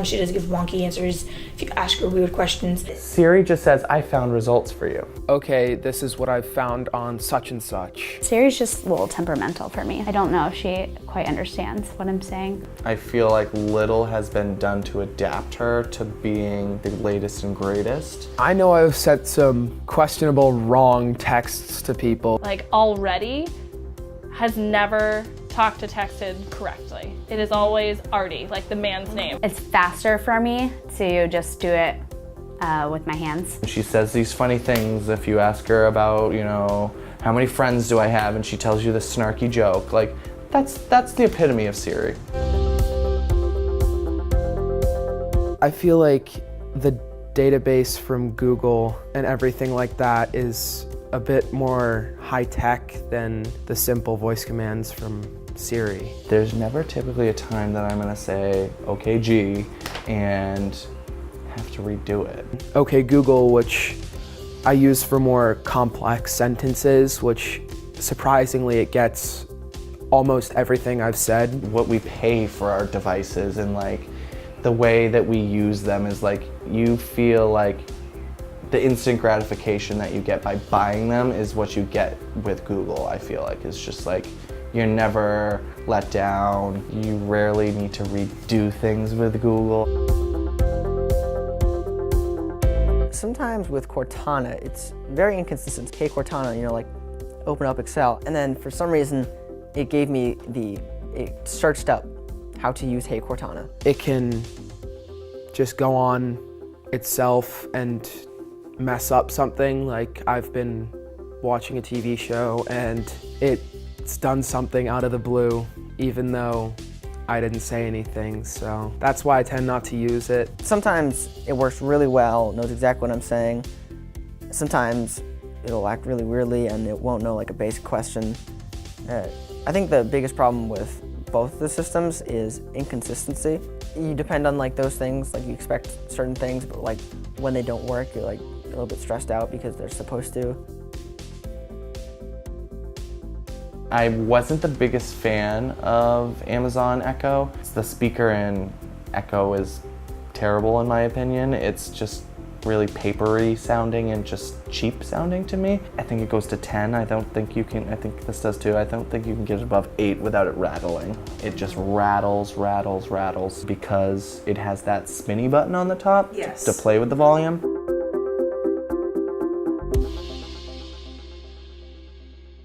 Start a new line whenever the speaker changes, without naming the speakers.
sometimes she does give wonky answers if you ask her weird questions.
Siri just says, I found results for you.
Okay, this is what I've found on such and such.
Siri's just a little temperamental for me. I don't know if she quite understands what I'm saying.
I feel like little has been done to adapt her to being the latest and greatest.
I know I've sent some questionable wrong texts to people.
Like already has never talked to texted correctly. It is always Artie, like the man's name.
It's faster for me to just do it with my hands.
She says these funny things if you ask her about, how many friends do I have, and she tells you this snarky joke. Like, that's the epitome of Siri.
I feel like the database from Google and everything like that is a bit more high-tech than the simple voice commands from Siri.
There's never typically a time that I'm gonna say, okay, G, and have to redo it.
Okay, Google, which I use for more complex sentences, which surprisingly it gets almost everything I've said.
What we pay for our devices and the way that we use them is you feel like the instant gratification that you get by buying them is what you get with Google, I feel like. It's just you're never let down. You rarely need to redo things with Google.
Sometimes with Cortana, it's very inconsistent. Hey Cortana, open up Excel. And then for some reason, it gave me it searched up how to use Hey Cortana.
It can just go on itself and mess up something. Like I've been watching a TV show and it's done something out of the blue, even though I didn't say anything, so that's why I tend not to use it.
Sometimes it works really well, knows exactly what I'm saying. Sometimes it'll act really weirdly and it won't know a basic question. I think the biggest problem with both the systems is inconsistency. You depend on those things, you expect certain things, but when they don't work, you're a little bit stressed out because they're supposed to.
I wasn't the biggest fan of Amazon Echo. The speaker in Echo is terrible in my opinion. It's just really papery sounding and just cheap sounding to me. I think it goes to 10. I think this does too. I don't think you can get above 8 without it rattling. It just rattles because it has that spinny button on the top to play with the volume.